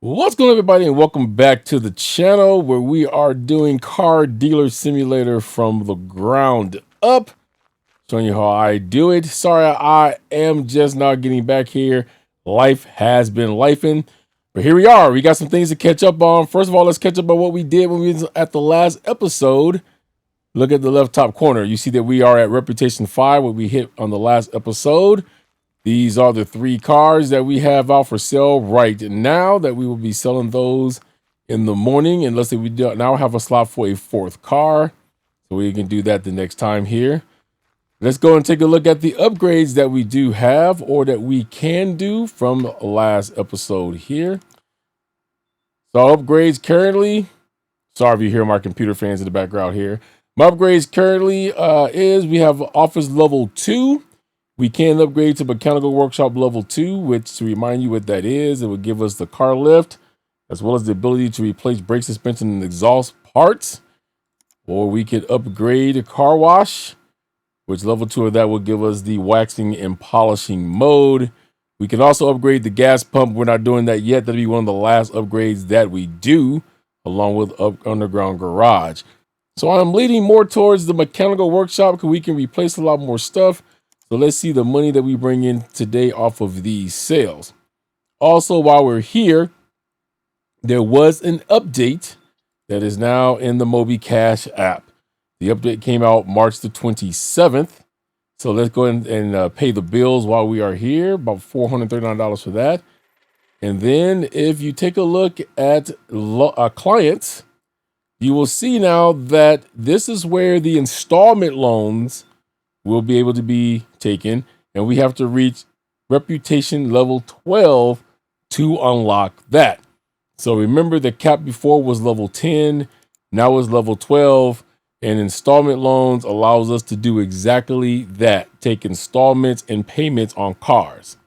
What's going on, everybody, and welcome back to the channel where we are doing Car Dealer Simulator from the ground up, showing you how I do it. Sorry, I am just now getting back here. Life has been lifing, but here we are. We got some things to catch up on. First of all, let's catch up on what we did when we was at the last episode. Look at the left top corner. You see that we are at Reputation 5, what we hit on the last episode. These are the three cars that we have out for sale right now that we will be selling those in the morning, unless we do now have a slot for a fourth car. So we can do that the next time here. Let's go and take a look at the upgrades that we do have or that we can do from the last episode here. So upgrades currently, sorry if you hear my computer fans in the background here. My upgrades currently is we have office level 2. We can upgrade to Mechanical Workshop Level 2, which, to remind you what that is, it will give us the car lift, as well as the ability to replace brake suspension and exhaust parts. Or we could upgrade a car wash, which level 2 of that will give us the waxing and polishing mode. We can also upgrade the gas pump. We're not doing that yet. That'll be one of the last upgrades that we do, along with Underground Garage. So I'm leading more towards the Mechanical Workshop because we can replace a lot more stuff. So let's see the money that we bring in today off of these sales. Also, while we're here, there was an update that is now in the Moby Cash app. The update came out March the 27th. So let's go ahead and pay the bills while we are here, about $439 for that. And then if you take a look at clients, you will see now that this is where the installment loans will be able to be taken, and we have to reach reputation level 12 to unlock that. So remember, the cap before was level 10, now is level 12, and installment loans allows us to do exactly that, take installments and payments on cars.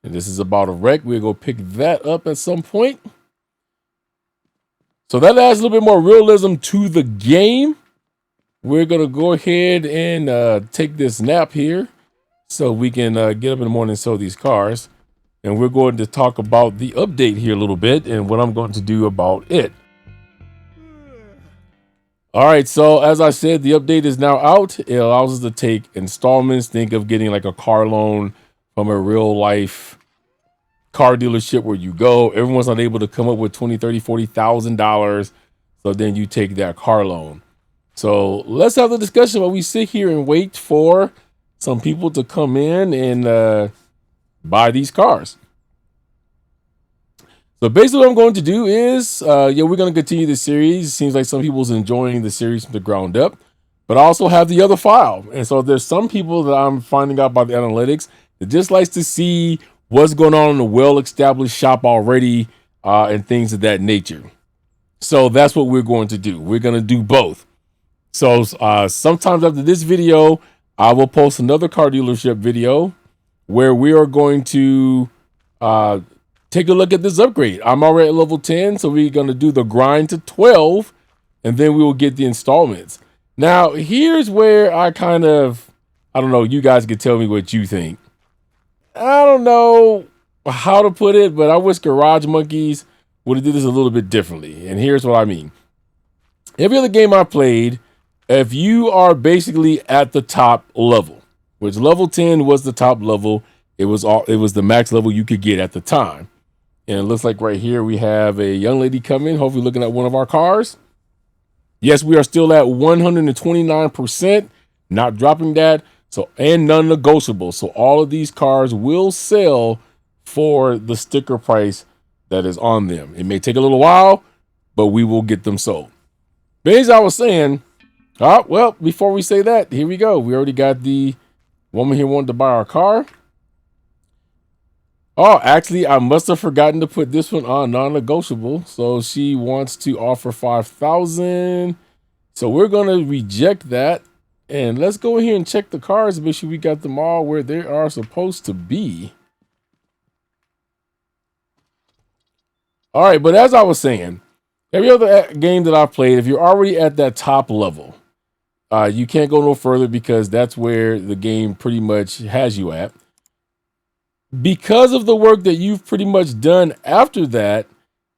And this is about a wreck. We'll go pick that up at some point. So that adds a little bit more realism to the game. We're going to go ahead and take this nap here so we can get up in the morning and sell these cars. And we're going to talk about the update here a little bit and what I'm going to do about it. All right, so as I said, the update is now out. It allows us to take installments. Think of getting like a car loan from a real life car dealership where you go. Everyone's not able to come up with $20,000, $30,000, $40,000. So then you take that car loan. So let's have the discussion while we sit here and wait for some people to come in and buy these cars. So basically what I'm going to do is, we're going to continue the series. It seems like some people's enjoying the series from the ground up, but I also have the other file. And so there's some people that I'm finding out by the analytics that just likes to see what's going on in a well-established shop already and things of that nature. So that's what we're going to do. We're going to do both. So sometimes after this video, I will post another car dealership video where we are going to take a look at this upgrade. I'm already at level 10, so we're going to do the grind to 12, and then we will get the installments. Now, here's where I don't know, you guys can tell me what you think. I don't know how to put it, but I wish Garage Monkeys would have did this a little bit differently. And here's what I mean. Every other game I played, if you are basically at the top level, which level 10 was the top level, it was the max level you could get at the time. And it looks like right here we have a young lady coming, hopefully looking at one of our cars. Yes, we are still at 129%, not dropping that. So, and non-negotiable. So all of these cars will sell for the sticker price that is on them. It may take a little while, but we will get them sold. But as I was saying, well, before we say that, here we go. We already got the woman here wanting to buy our car. Oh, actually, I must have forgotten to put this one on non-negotiable. So she wants to offer $5,000. So we're going to reject that. And let's go in here and check the cars and make sure we got them all where they are supposed to be. All right, but as I was saying, every other game that I've played, if you're already at that top level, you can't go no further because that's where the game pretty much has you at. Because of the work that you've pretty much done after that,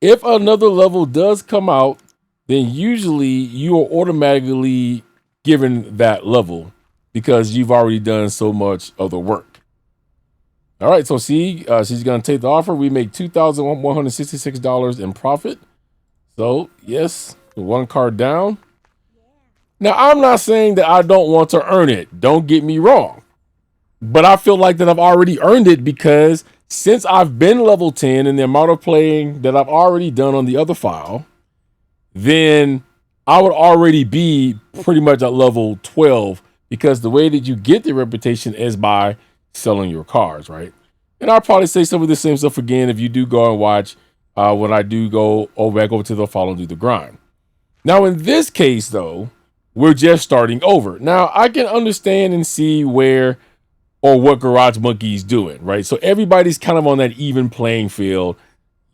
If another level does come out, then usually you are automatically given that level because you've already done so much of the work. All right, so see, she's going to take the offer. We make $2,166 in profit. So, yes, one card down. Now, I'm not saying that I don't want to earn it. Don't get me wrong. But I feel like that I've already earned it because since I've been level 10 and the amount of playing that I've already done on the other file, then I would already be pretty much at level 12 because the way that you get the reputation is by selling your cards, right? And I'll probably say some of the same stuff again if you do go and watch when I do go back over to the file and do the grind. Now, in this case, though, we're just starting over. Now, I can understand and see where or what Garage Monkey is doing, right? So everybody's kind of on that even playing field.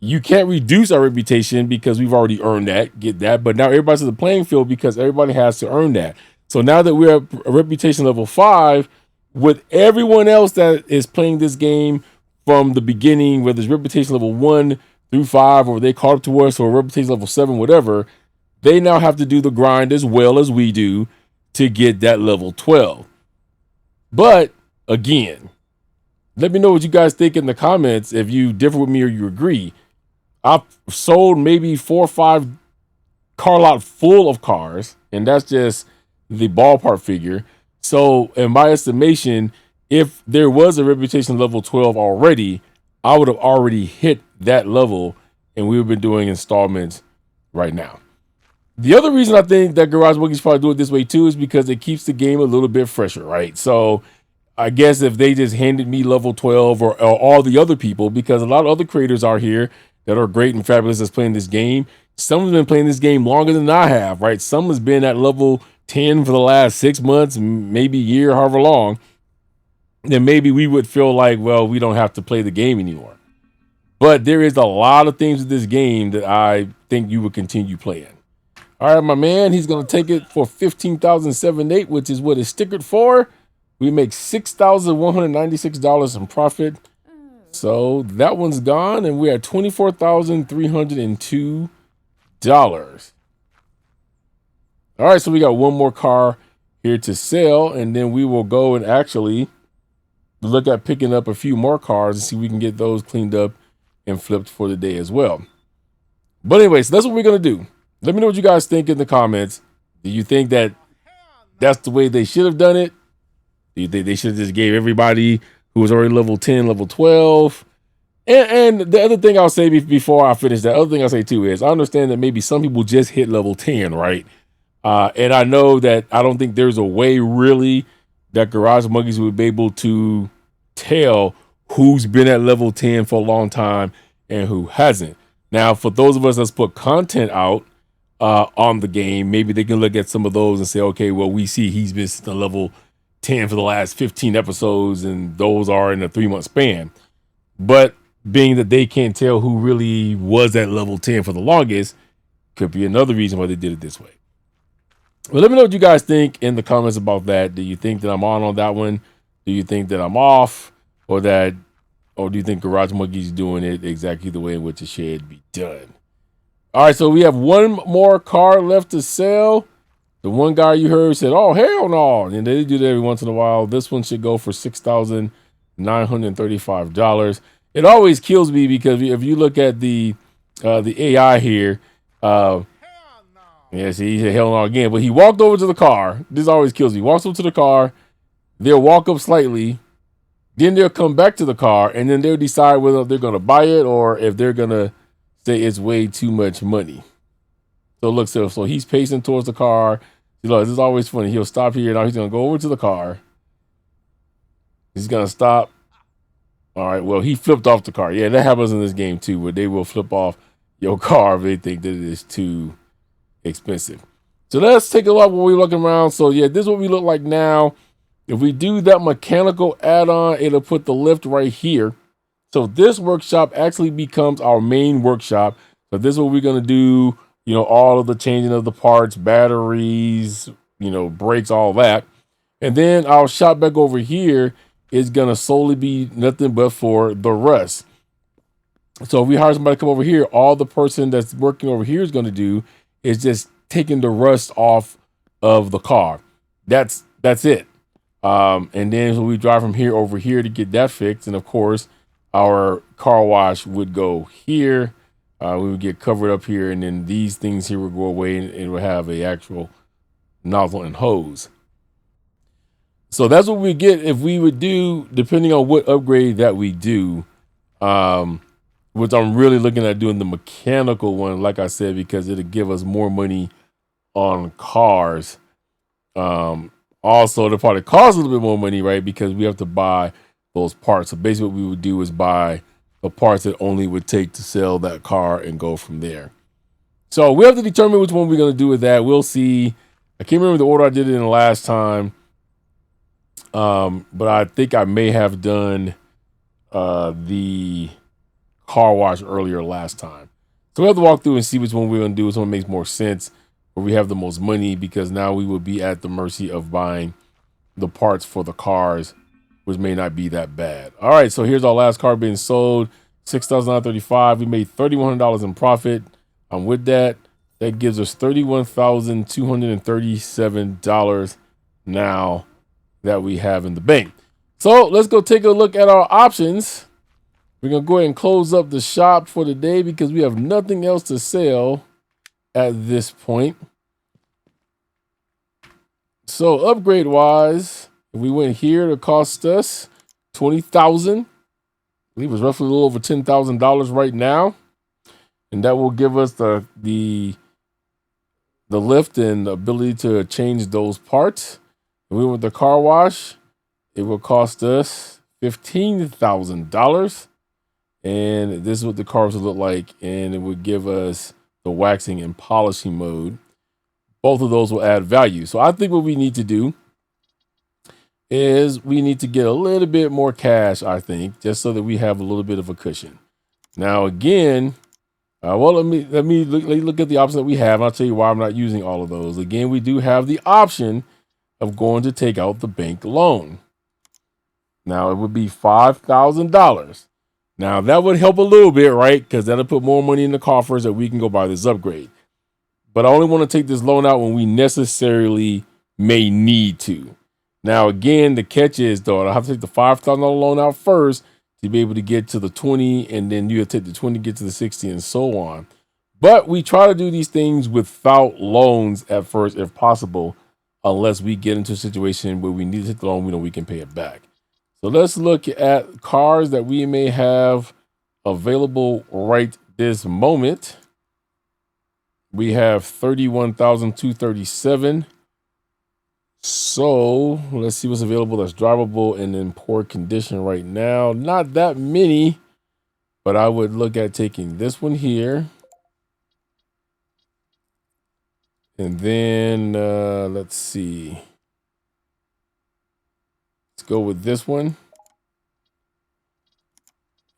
You can't reduce our reputation because we've already earned that, get that. But now everybody's on the playing field because everybody has to earn that. So now that we're at a reputation level 5, with everyone else that is playing this game from the beginning, whether it's reputation level 1 through 5, or they caught up to us, or reputation level 7, whatever, they now have to do the grind as well as we do to get that level 12. But again, let me know what you guys think in the comments if you differ with me or you agree. I've sold maybe 4 or 5 car lot full of cars, and that's just the ballpark figure. So in my estimation, if there was a reputation level 12 already, I would have already hit that level and we would have been doing installments right now. The other reason I think that Garage Monkey's probably do it this way too is because it keeps the game a little bit fresher, right? So I guess if they just handed me level 12 or all the other people, because a lot of other creators are here that are great and fabulous that's playing this game. Some have been playing this game longer than I have, right? Some has been at level 10 for the last 6 months, maybe a year, however long. Then maybe we would feel like, well, we don't have to play the game anymore. But there is a lot of things with this game that I think you would continue playing. All right, my man, he's going to take it for $15,708, which is what it's stickered for. We make $6,196 in profit. So that one's gone, and we're at $24,302. All right, so we got one more car here to sell, and then we will go and actually look at picking up a few more cars and see if we can get those cleaned up and flipped for the day as well. But anyway, so that's what we're going to do. Let me know what you guys think in the comments. Do you think that that's the way they should have done it? Do you think they should have just gave everybody who was already level 10, level 12? And the other thing I'll say before I finish, that other thing I'll say too is I understand that maybe some people just hit level 10, right? And I know that I don't think there's a way really that Garage Monkeys would be able to tell who's been at level 10 for a long time and who hasn't. Now, for those of us that's put content out on the game, maybe they can look at some of those and say, okay, well, we see he's been at level 10 for the last 15 episodes, and those are in a 3-month span. But being that they can't tell who really was at level 10 for the longest, could be another reason why they did it this way. Well, let me know what you guys think in the comments about that. Do you think that I'm on that one? Do you think that I'm off? Or do you think Garage Monkey's doing it exactly the way in which it should be done? All right, so we have one more car left to sell. The one guy you heard said, oh, hell no. And they do that every once in a while. This one should go for $6,935. It always kills me because if you look at the AI here, yeah, see, he said hell no again. But he walked over to the car. This always kills me. He walks over to the car. They'll walk up slightly. Then they'll come back to the car, and then they'll decide whether they're going to buy it or if they're going to say it's way too much money. So look, so he's pacing towards the car. Look, this is always funny. He'll stop here. Now he's going to go over to the car. He's going to stop. All right, well, he flipped off the car. Yeah, that happens in this game too, where they will flip off your car if they think that it is too expensive. So let's take a look when we're looking around. So yeah, this is what we look like now. If we do that mechanical add-on, it'll put the lift right here. So this workshop actually becomes our main workshop. So this is what we're going to do, you know, all of the changing of the parts, batteries, you know, brakes, all that. And then our shop back over here is going to solely be nothing but for the rust. So if we hire somebody to come over here, all the person that's working over here is going to do is just taking the rust off of the car. That's it. And then so we drive from here over here to get that fixed. And of course, our car wash would go here. We would get covered up here, and then these things here would go away, and it would have a actual nozzle and hose. So that's what we get if we would do, depending on what upgrade that we do. Which I'm really looking at doing the mechanical one, like I said, because it'll give us more money on cars. Also, it'll probably cost a little bit more money, right? Because we have to buy those parts. So basically, what we would do is buy the parts that only would take to sell that car and go from there. So we have to determine which one we're going to do with that. We'll see. I can't remember the order I did it in the last time. But I think I may have done the car wash earlier last time. So we have to walk through and see which one we're going to do, which one makes more sense, where we have the most money, because now we will be at the mercy of buying the parts for the cars, which may not be that bad. All right, so here's our last car being sold, $6,935. We made $3,100 in profit. I'm with that. That gives us $31,237 now that we have in the bank. So let's go take a look at our options. We're going to go ahead and close up the shop for the day because we have nothing else to sell at this point. So upgrade wise, if we went here, it cost us $20,000. I believe it's roughly a little over $10,000 right now. And that will give us the lift and the ability to change those parts. If we went with the car wash, it will cost us $15,000. And this is what the cars would look like. And it would give us the waxing and polishing mode. Both of those will add value. So I think what we need to do is we need to get a little bit more cash, I think, just so that we have a little bit of a cushion. Now, again, let me look at the options that we have. I'll tell you why I'm not using all of those. Again, we do have the option of going to take out the bank loan. Now, it would be $5,000. Now, that would help a little bit, right? Because that'll put more money in the coffers that we can go buy this upgrade. But I only want to take this loan out when we necessarily may need to. Now, again, the catch is, though, I have to take the $5,000 loan out first to be able to get to the 20, and then you have to take the 20 to get to the 60, and so on. But we try to do these things without loans at first, if possible, unless we get into a situation where we need to take the loan, we know we can pay it back. So let's look at cars that we may have available right this moment. We have 31,237. So let's see what's available that's drivable and in poor condition right now. Not that many, but I would look at taking this one here. And then let's see. Let's go with this one.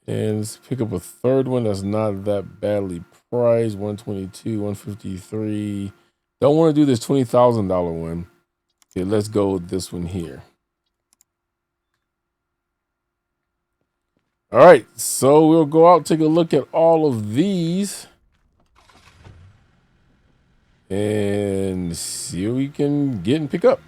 And let's pick up a third one that's not that badly priced. 122, 153. Don't want to do this $20,000 one. Okay, let's go with this one here. All right, so we'll go out, take a look at all of these and see what we can get and pick up.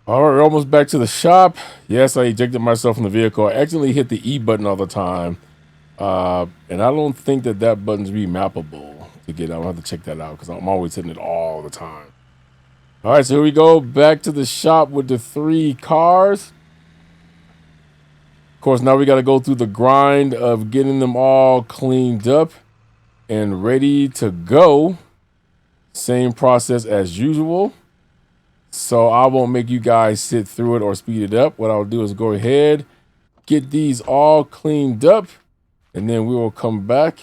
All right, we're almost back to the shop. Yes, I ejected myself from the vehicle. I accidentally hit the E button all the time. And I don't think that that button's remappable to get. I'll have to check that out because I'm always hitting it all the time. All right, so here we go back to the shop with the 3 cars. Of course, now we got to go through the grind of getting them all cleaned up and ready to go. Same process as usual. So I won't make you guys sit through it or speed it up. What I'll do is go ahead, get these all cleaned up, and then we will come back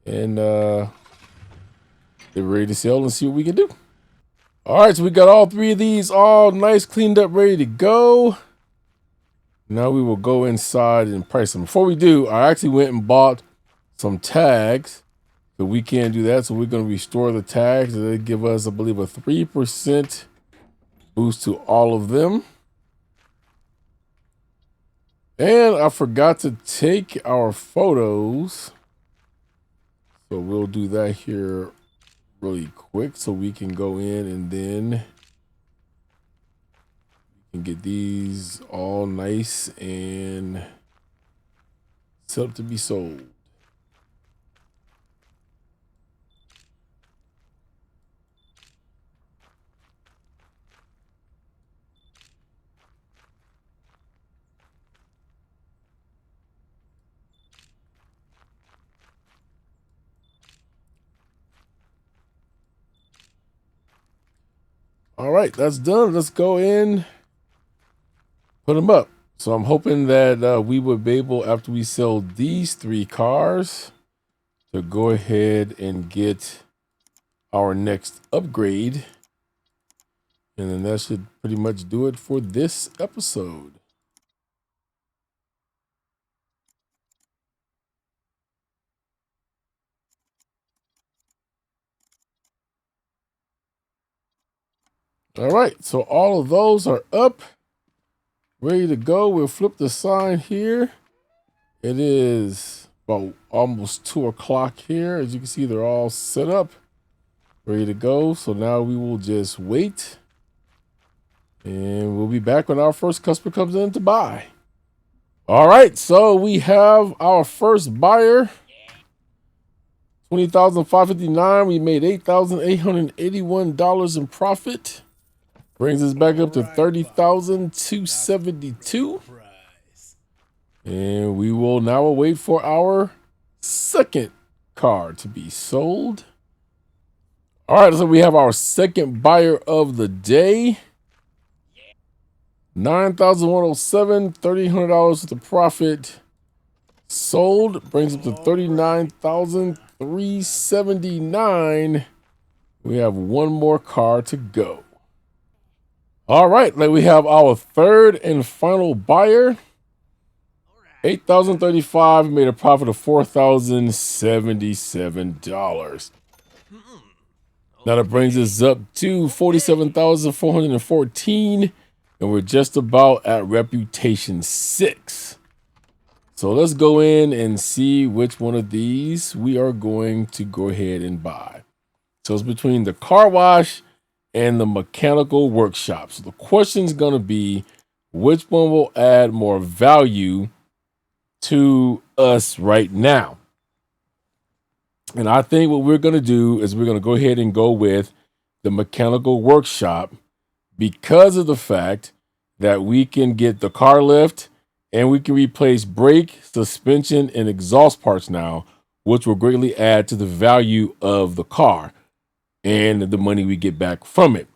and get ready to sell and see what we can do. All right, so we got all 3 of these all nice, cleaned up, ready to go. Now we will go inside and price them. Before we do, I actually went and bought some tags, but we can't do that. So we're going to restore the tags. They give us, I believe, a 3% boost to all of them. And I forgot to take our photos. So we'll do that here really quick so we can go in and then we can get these all nice and set up to be sold. All right, that's done. Let's go in, put them up. So I'm hoping that we would be able, after we sell these 3 cars, to go ahead and get our next upgrade. And then that should pretty much do it for this episode. All right, so all of those are up, ready to go. We'll flip the sign here. It is about almost 2 o'clock here. As you can see, they're all set up, ready to go. So now we will just wait, and we'll be back when our first customer comes in to buy. All right, so we have our first buyer. $20,559. We made $8,881 in profit. Brings us back up to $30,272. And we will now wait for our second car to be sold. All right, so we have our second buyer of the day. $9,107, $1,300 with the profit. Sold, brings up to $39,379. We have one more car to go. All right, we have our third and final buyer. $8,035, made a profit of $4,077. Now that brings us up to $47,414, and we're just about at reputation 6. So let's go in and see which one of these we are going to go ahead and buy. So it's between the car wash and the mechanical workshop. So the question is going to be, which one will add more value to us right now? And I think what we're going to do is we're going to go ahead and go with the mechanical workshop because of the fact that we can get the car lift and we can replace brake, suspension, and exhaust parts now, which will greatly add to the value of the car. and the money we get back from it.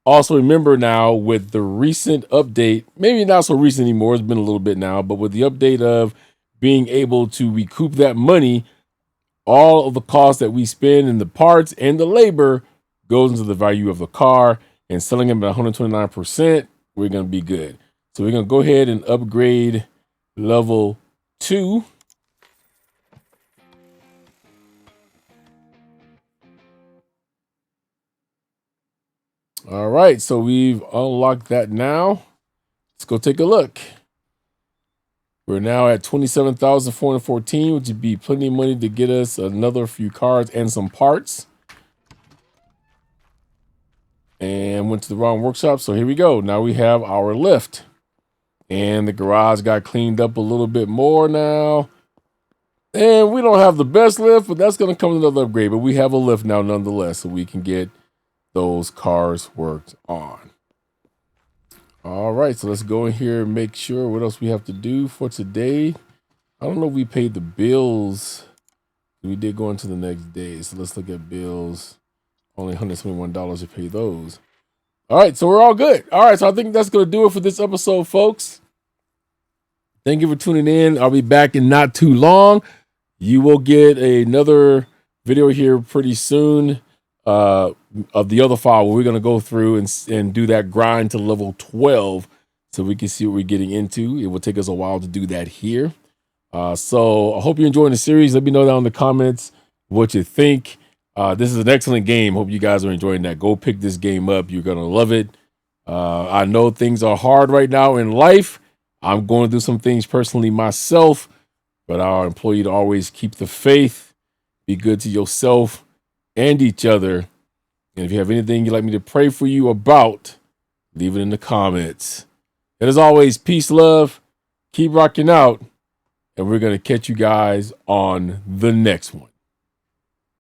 Also, remember now with the recent update, maybe not so recent anymore, it's been a little bit now, but with the update of being able to recoup that money, all of the costs that we spend in the parts and the labor goes into the value of the car, and selling them at 129%, we're going to be good. So we're going to go ahead and upgrade level 2. All right, so we've unlocked that now. Let's go take a look. We're now at 27,414, which would be plenty of money to get us another few cars and some parts. And went to the wrong workshop, so here we go. Now we have our lift. And the garage got cleaned up a little bit more now. And we don't have the best lift, but that's going to come with another upgrade. But we have a lift now nonetheless, so we can get those cars worked on. All right, so let's go in here and make sure what else we have to do for today. I don't know if we paid the bills. We did go into the next day, so let's look at bills. Only $171 to pay those. All right, so we're all good. All right, so I think that's going to do it for this episode, folks. Thank you for tuning in. I'll be back in not too long. You will get another video here pretty soon of the other file where we're going to go through and do that grind to level 12 so we can see what we're getting into. It will take us a while to do that here. So I hope you're enjoying the series. Let me know down in the comments what you think. This is an excellent game. Hope you guys are enjoying that. Go pick this game up. You're going to love it. I know things are hard right now in life. I'm going to do some things personally myself, but I implore you to always keep the faith, be good to yourself and each other. And if you have anything you'd like me to pray for you about, leave it in the comments. And as always, peace, love, keep rocking out, and we're going to catch you guys on the next one.